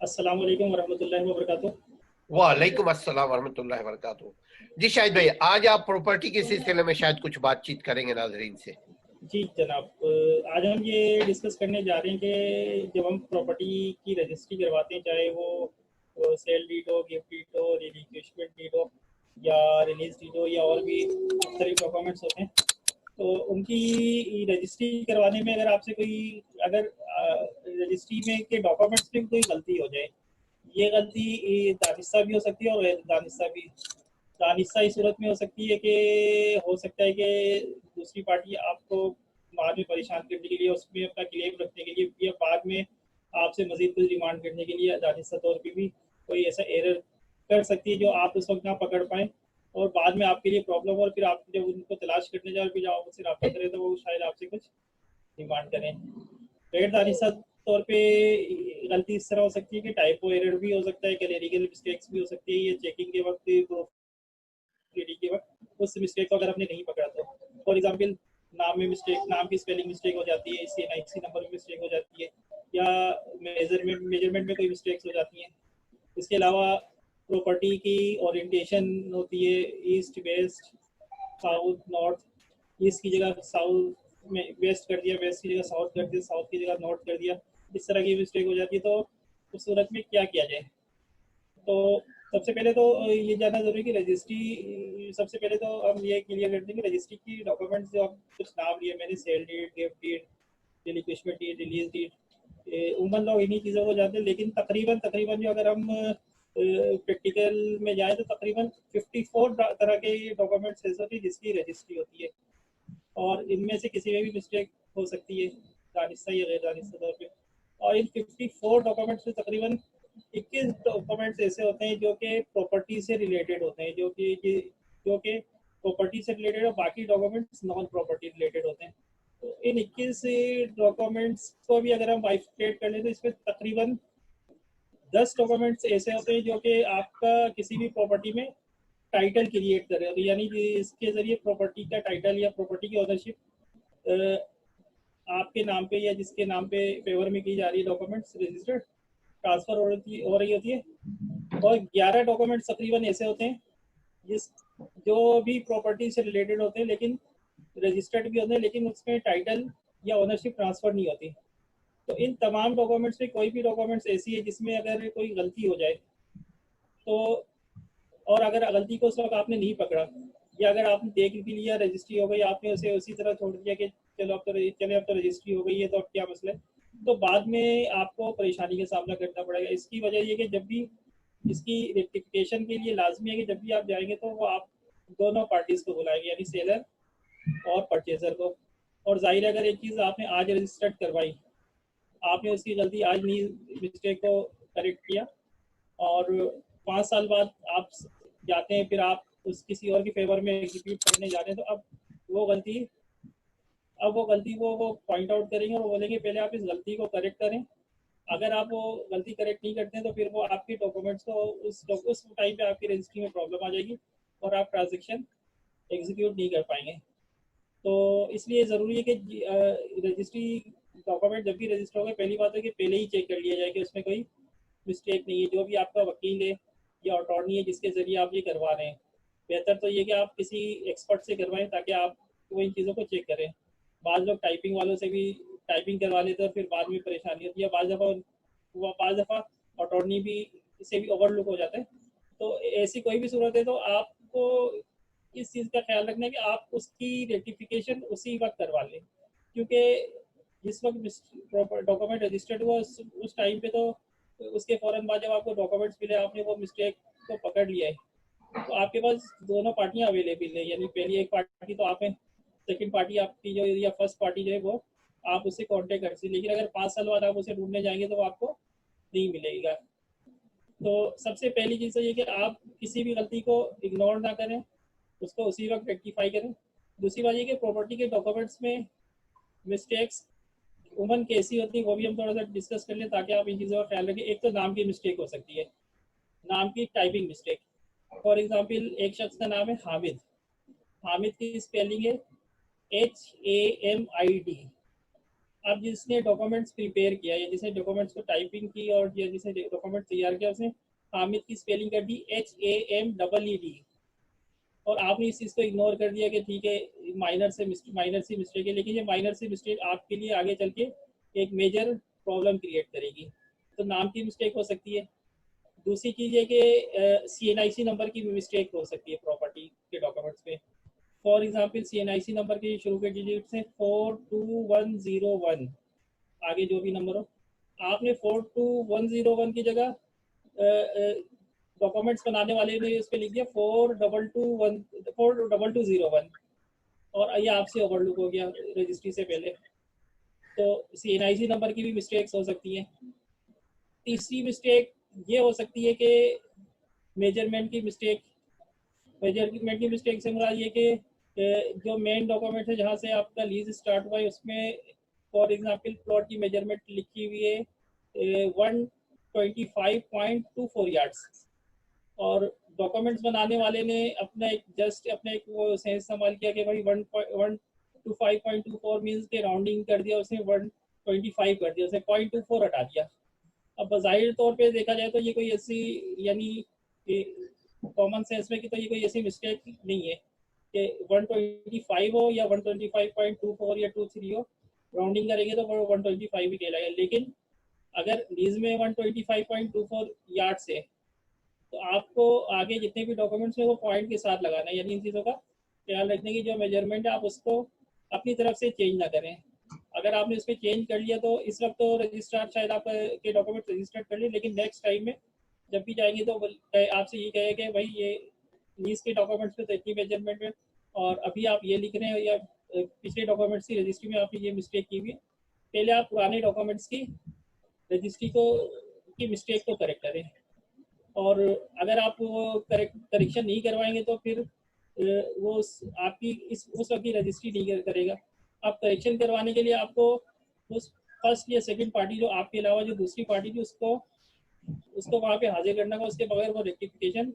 अस्सलाम वालेकुम वरहमतुल्लाहि वबरकातुहू। वालेकुम अस्सलाम वरहमतुल्लाहि वबरकातुहू। जी शाहिद भाई, आज आप प्रॉपर्टी के सिलसिले में शायद कुछ बातचीत करेंगे नाजरीन से। जी जनाब, आज हम ये डिस्कस करने जा रहे हैं कि जब हम प्रॉपर्टी की रजिस्ट्री करवाते हैं, चाहे वो सेल डीड हो, गिफ्ट डीड हो, रिलिक्विशमेंट डीड हो या रिलीज डीड हो या और भी मुख्तलिफ डॉक्यूमेंट्स होते हैं, तो उनकी रजिस्ट्री करवाने में अगर रजिस्ट्री में के डॉक्यूमेंट्स में कोई गलती हो जाए, ये गलती दानिस्ता भी हो सकती है और गैर दानिस्ता भी। दानिस्ता इस सूरत में हो सकती है कि हो सकता है कि दूसरी पार्टी आपको बाद में परेशान करने के लिए, उसमें अपना क्लेम रखने के लिए या बाद में आपसे मजीद कुछ डिमांड करने के लिए दानिस्ता तौर पर भी कोई ऐसा एरर कर सकती है जो आप उस वक्त ना पकड़ पाएँ और बाद में आपके लिए प्रॉब्लम हो, और फिर आप जब उनको तलाश करने जाओ, फिर आप उससे रब्ता करें तो वो शायद आपसे कुछ डिमांड करें। गैर दानिस्ता तौर पे गलती इस तरह हो सकती है कि टाइपो एरर भी हो सकता है, क्लेरिकल मिस्टेक्स भी हो सकती है। ये चेकिंग के वक्त, प्रूफ रीडिंग के वक्त उस मिस्टेक को अगर हमने नहीं पकड़ा तो फॉर एग्जांपल नाम में मिस्टेक, नाम की स्पेलिंग मिस्टेक हो जाती है, IC नंबर में मिस्टेक हो जाती है या मेजरमेंट में कोई मिस्टेक्स हो जाती हैं। इसके अलावा प्रॉपर्टी की ओरिएंटेशन होती है, east west south north, east की जगह साउथ में वेस्ट कर दिया, वेस्ट की जगह साउथ कर दिया, साउथ की जगह नॉर्थ कर दिया, इस तरह की मिस्टेक हो जाती है। तो उस सूरत में क्या किया जाए? तो सबसे पहले तो ये जानना जरूरी कि रजिस्ट्री, सबसे पहले तो हम ये क्लियर कर देंगे रजिस्ट्री की डॉक्यूमेंट्स जो आप कुछ नाम लिए मैंने, sale deed, gift deed, relinquishment deed, release deed, उमन लोग इन्हीं चीज़ों को जानते हैं। लेकिन तकरीबन तकरीबन जो अगर हम प्रैक्टिकल में जाए तो तकरीबन 54 तरह के डॉक्यूमेंट्स ऐसे होती है जिसकी रजिस्ट्री होती है, और इनमें से किसी में भी मिस्टेक हो सकती है दानिस्ता या गैर दानिस्ता तौर पे। और इन 54 डॉक्यूमेंट्स में तकरीबन 21 डॉक्यूमेंट्स ऐसे होते हैं जो कि प्रॉपर्टी से रिलेटेड होते हैं, जो कि प्रॉपर्टी से रिलेटेड, और बाकी डॉक्यूमेंट्स नॉन प्रॉपर्टी रिलेटेड होते हैं। तो इन 21 डॉक्यूमेंट्स को भी अगर हम बाइफिकेट कर लें तो इसमें तकरीबन 10 डॉक्यूमेंट्स ऐसे होते हैं जो कि आपका किसी भी प्रॉपर्टी में टाइटल क्रिएट कर रहे होते हैं, यानी कि इसके जरिए प्रॉपर्टी का टाइटल या प्रॉपर्टी की ओनरशिप आपके नाम पे या जिसके नाम पे फेवर में की जा रही है, डॉक्यूमेंट्स रजिस्टर्ड ट्रांसफर हो रही होती है। और 11 डॉक्यूमेंट्स तकरीबन ऐसे होते हैं जो भी प्रॉपर्टी से रिलेटेड होते हैं लेकिन रजिस्टर्ड भी होते हैं, लेकिन उसमें टाइटल या ओनरशिप ट्रांसफर नहीं होती। तो इन तमाम डॉक्यूमेंट्स में कोई भी डॉक्यूमेंट्स ऐसी है जिसमें अगर कोई गलती हो जाए तो, और अगर गलती को उस वक्त आपने नहीं पकड़ा या अगर आपने देख भी लिया, रजिस्ट्री हो गई, आपने उसे उसी तरह छोड़ दिया कि चलो अब तो रजिस्ट्री हो गई है तो अब क्या मसला है, तो बाद में आपको परेशानी का सामना करना पड़ेगा। इसकी वजह ये कि जब भी इसकी रेक्टिफिकेशन के लिए लाजमी है कि जब भी आप जाएंगे तो वो आप दोनों पार्टीज को बुलाएंगे, यानी सेलर और परचेजर को। और जाहिर है अगर एक चीज़ आपने आज रजिस्टर्ड करवाई, आपने उसकी गलती आज नहीं मिस्टेक को करेक्ट किया और 5 साल बाद आप जाते हैं, फिर आप उस किसी और के फेवर में एग्जीक्यूट करने जा रहे हैं, तो अब वो गलती वो पॉइंट आउट करेंगे और वो बोलेंगे पहले आप इस गलती को करेक्ट करें। अगर आप वो गलती करेक्ट नहीं करते हैं तो फिर वो आपके डॉक्यूमेंट्स को उस टाइम पे आपकी रजिस्ट्री में प्रॉब्लम आ जाएगी और आप ट्रांजेक्शन एग्जीक्यूट नहीं कर पाएंगे। तो इसलिए ज़रूरी है कि रजिस्ट्री डॉक्यूमेंट जब भी रजिस्टर होगा, पहली बात है कि पहले ही चेक कर लिया जाए कि उसमें कोई मिस्टेक नहीं है। जो भी आपका वकील है या अटॉर्नी है जिसके ज़रिए आप ये करवा रहे हैं, बेहतर तो ये कि आप किसी एक्सपर्ट से करवाएं ताकि आप वो इन चीज़ों को चेक करें। बाद लोग टाइपिंग वालों से भी टाइपिंग करवा लेते हैं, फिर बाद में परेशानी होती है। बाज़ दफ़ा अटॉर्नी भी इससे भी ओवरलुक हो जाता है। तो ऐसी कोई भी सूरत है तो आपको इस चीज़ का ख्याल रखना है कि आप उसकी रेक्टिफिकेशन उसी वक्त करवा लें, क्योंकि जिस वक्त डॉक्यूमेंट रजिस्टर्ड हुआ उस टाइम पे तो उसके फ़ौरन बाद जब आपको डॉक्यूमेंट्स मिले, आपने वो मिस्टेक को पकड़ लिया है, तो आपके पास दोनों पार्टियां अवेलेबल है। यानी पहली एक पार्टी तो आप हैं, सेकंड पार्टी आपकी जो या फर्स्ट पार्टी जो है वो आप उससे कांटेक्ट कर सकते, लेकिन अगर 5 साल बाद आप उसे ढूंढने जाएंगे तो आपको नहीं मिलेगा। तो सबसे पहली चीज़ तो ये कि आप किसी भी गलती को इग्नोर ना करें, उसको उसी वक्त रेक्टिफाई करें। दूसरी बात ये कि प्रॉपर्टी के डॉक्यूमेंट्स में मिस्टेक्स उमन कैसी होती है वो भी हम थोड़ा सा डिस्कस कर लें ताकि आप इन चीज़ों का ख्याल रखें। एक तो नाम की मिस्टेक हो सकती है, नाम की टाइपिंग मिस्टेक। फॉर एग्जांपल एक शख्स का नाम है हामिद, हामिद की स्पेलिंग है HAMID, अब जिसने डॉक्यूमेंट्स प्रिपेयर किया या जिसने डॉक्यूमेंट्स को टाइपिंग की और या जिसने डॉक्यूमेंट तैयार किया उसने हामिद की स्पेलिंग कर दी HAMEED, और आपने इस चीज़ को इग्नोर कर दिया कि ठीक है माइनर सी मिस्टेक है, लेकिन ये माइनर सी मिस्टेक आपके लिए आगे चल के एक मेजर प्रॉब्लम क्रिएट करेगी। तो नाम की मिस्टेक हो सकती है। दूसरी चीज़ है कि CNIC नंबर की भी मिस्टेक हो सकती है प्रॉपर्टी के डॉक्यूमेंट्स में। फॉर एग्जांपल CNIC नंबर के शुरू के डिजिट्स हैं 42101, आगे जो भी नंबर हो, आपने 42101 की जगह डॉक्यूमेंट्स बनाने वाले ने उस पर लिख दिया 42201, और ये आपसे ओवरलुक हो गया रजिस्ट्री से पहले। तो CNIC नंबर की भी मिस्टेक्स हो सकती हैं। तीसरी मिस्टेक ये हो सकती है कि मेजरमेंट की मिस्टेक से मुराद ये कि जो मेन डॉक्यूमेंट है जहाँ से आपका लीज स्टार्ट हुआ है उसमें फॉर एग्जांपल प्लॉट की मेजरमेंट लिखी हुई है 125.24 यार्ड्स, और डॉक्यूमेंट्स बनाने वाले ने अपना एक वो सेंस इस्तेमाल किया कि भाई 125.24 मीन्स के राउंडिंग कर दिया, उसने 125 कर दिया, उसने 0.24 हटा दिया। अब बज़ाहिर तौर पे देखा जाए तो ये कोई ऐसी यानी कॉमन सेंस में कि तो ये कोई ऐसी मिस्टेक नहीं है कि 125 हो या 125.24 या 23 हो, राउंडिंग करेंगे तो वो 125 ही कहलाएगा। लेकिन अगर लीज में 125.24 यार्ड से, तो आपको आगे जितने भी डॉक्यूमेंट्स हैं वो पॉइंट के साथ लगाना है, यानी इन चीज़ों का ख्याल रखने की जो मेजरमेंट है आप उसको अपनी तरफ से चेंज ना करें। अगर आपने उस पर चेंज कर लिया तो इस वक्त तो रजिस्ट्रार शायद आपके डॉक्यूमेंट रजिस्टर्ड कर लिए, लेकिन नेक्स्ट टाइम में जब भी जाएंगे तो आपसे ये कहे कि भाई ये लीज के डॉक्यूमेंट्स पे तो इतनी मेजरमेंट में, और अभी आप ये लिख रहे हैं या पिछले डॉक्यूमेंट्स की रजिस्ट्री में आपने ये मिस्टेक की हुई है, पहले आप पुराने डॉक्यूमेंट्स की रजिस्ट्री को की मिस्टेक को करेक्ट करें। और अगर आप वो करेक्शन नहीं करवाएंगे तो फिर वो आपकी उस वक्त की रजिस्ट्री नहीं करेगा। आप करेक्शन करवाने के लिए आपको उस फर्स्ट या सेकंड पार्टी जो आपके अलावा जो दूसरी पार्टी थी उसको वहाँ पे हाजिर करना होगा, उसके बगैर वो रेक्टिफिकेशन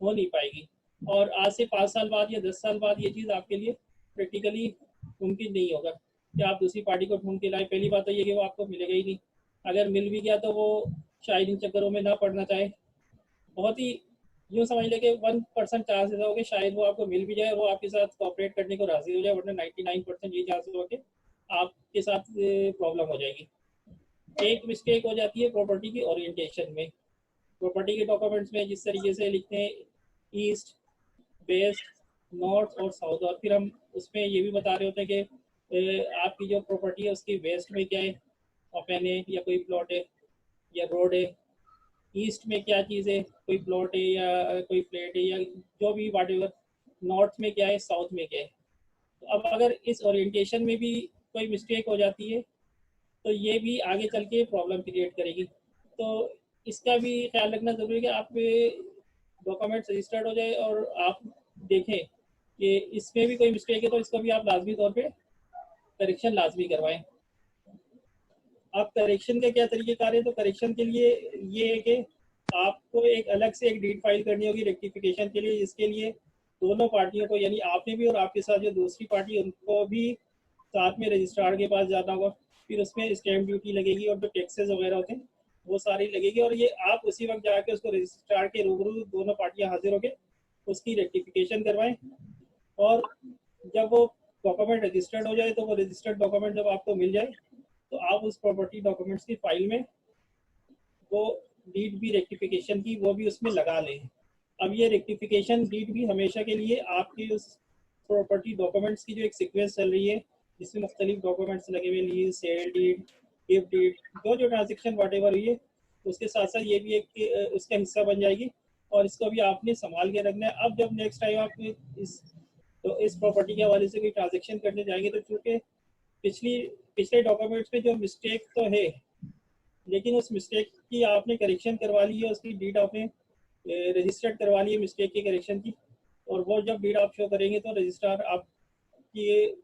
हो नहीं पाएगी। और आज से 5 साल बाद या 10 साल बाद ये चीज़ आपके लिए प्रैक्टिकली मुमकिन नहीं होगा कि आप दूसरी पार्टी को ढूंढ के लाए। पहली बात तो ये कि वो आपको मिलेगा ही नहीं, अगर मिल भी गया तो वो शायद इन चक्करों में ना पड़ना चाहे। बहुत ही यूँ समझ ले कि 1% चांसेस हो कि शायद वो आपको मिल भी जाए और वो आपके साथ कॉपरेट करने को राजी हो जाए, वरना 99% ये चांसेस हो कि आपके साथ प्रॉब्लम हो जाएगी। एक मिस्टेक हो जाती है प्रॉपर्टी की ओरिएंटेशन में। प्रॉपर्टी के डॉक्यूमेंट्स में जिस तरीके से लिखते हैं ईस्ट, वेस्ट, नॉर्थ और साउथ, और फिर हम उसमें ये भी बता रहे होते हैं कि आपकी जो प्रॉपर्टी है उसकी वेस्ट में क्या है, ओपन है या कोई प्लॉट है या रोड है, ईस्ट में क्या चीज़ है, कोई प्लॉट है या कोई फ्लैट है या जो भी वाट एवर, नॉर्थ में क्या है, साउथ में क्या है। तो अब अगर इस ओरिएंटेशन में भी कोई मिस्टेक हो जाती है तो ये भी आगे चल के प्रॉब्लम क्रिएट करेगी। तो इसका भी ख्याल रखना ज़रूरी है कि आप डॉक्यूमेंट्स रजिस्टर्ड हो जाए और आप देखें कि इसमें भी कोई मिस्टेक है तो इसको भी आप लाजमी तौर पे करेक्शन लाजमी करवाएं। आप करेक्शन का क्या तरीक़ेकार है, तो करेक्शन के लिए ये है कि आपको एक अलग से एक डीड फाइल करनी होगी रेक्टिफिकेशन के लिए, जिसके लिए दोनों पार्टियों को, यानी आपने भी और आपके साथ जो दूसरी पार्टी उनको भी साथ में रजिस्ट्रार के पास जाना होगा। फिर उसमें स्टैम्प ड्यूटी लगेगी और जो टैक्सेस वगैरह होते हैं वो सारी लगेगी, और ये आप उसी वक्त जाके उसको रजिस्ट्रार के रूबरू दोनों पार्टियां हाजिर होकर उसकी रेक्टिफिकेशन करवाएं। और जब वो डॉक्यूमेंट रजिस्टर्ड हो जाए तो वो रजिस्टर्ड डॉक्यूमेंट जब आपको मिल जाए तो आप उस प्रॉपर्टी डॉक्यूमेंट्स की फाइल में वो डीड भी रेक्टिफिकेशन की वो भी उसमें लगा लें। अब ये रेक्टिफिकेशन डीड भी हमेशा के लिए आपकी उस प्रॉपर्टी डॉक्यूमेंट्स की जो एक सीक्वेंस चल रही है जिसमें मुख्तलिफ डॉक्यूमेंट्स लगे हुए, lease, sale deed, gift deed, जो ट्रांजेक्शन वाट एवर हुई है उसके साथ साथ ये भी एक उसका हिस्सा बन जाएगी, और इसको भी आपने संभाल के रखना है। अब जब नेक्स्ट टाइम आप इस प्रॉपर्टी के हवाले से कोई ट्रांजेक्शन करने जाएंगे तो चूँकि पिछले डॉक्यूमेंट्स में जो मिस्टेक तो है, लेकिन उस मिस्टेक की आपने करेक्शन करवा ली है, उसकी डीड आपने रजिस्टर्ड करवा ली है मिस्टेक की करेक्शन की, और वो जब डीड आप शो करेंगे तो रजिस्ट्रार आपकी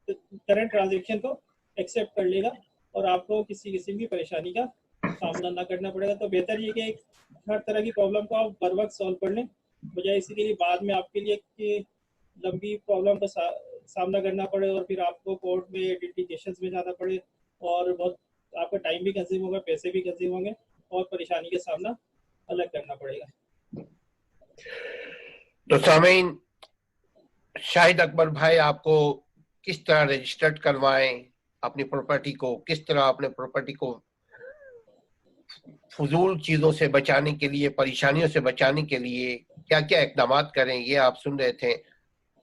करंट ट्रांजेक्शन को एक्सेप्ट कर लेगा और आपको किसी किस्म की परेशानी का सामना ना करना पड़ेगा। तो बेहतर ये कि हर तरह की प्रॉब्लम को आप बर वक्त सॉल्व कर लें, बजाय इसी के लिए बाद में आपके लिए कि लंबी प्रॉब्लम का सामना करना पड़े और फिर आपको कोर्ट में लिटिगेशंस में जाना पड़े और बहुत आपका टाइम भी कंज्यूम होगा, पैसे भी कंज्यूम होंगे और परेशानी का सामना अलग करना पड़ेगा। तो सामीन, शाहिद अकबर भाई आपको किस तरह रजिस्टर्ड करवाएं अपनी प्रॉपर्टी को, किस तरह अपने प्रॉपर्टी को फजूल चीजों से बचाने के लिए, परेशानियों से बचाने के लिए क्या क्या इकदाम करें, ये आप सुन रहे थे।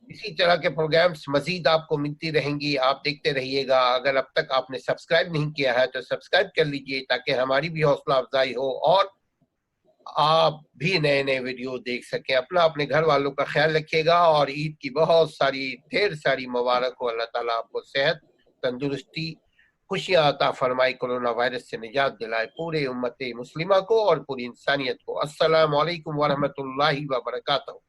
इसी तरह के प्रोग्राम्स मजीद आपको मिलती रहेंगी, आप देखते रहिएगा। अगर अब तक आपने सब्सक्राइब नहीं किया है तो सब्सक्राइब कर लीजिए ताकि हमारी भी हौसला अफजाई हो और आप भी नए नए वीडियो देख सकें। अपना अपने घर वालों का ख्याल रखिएगा और ईद की बहुत सारी ढेर सारी मुबारक हो। अल्लाह ताला आपको सेहत, तंदुरुस्ती, खुशियां अता फरमाए, कोरोना वायरस से निजात दिलाए पूरे उम्मत मुस्लिमा को और पूरी इंसानियत को। अस्सलाम वालेकुम व रहमतुल्लाहि व बरकातहू।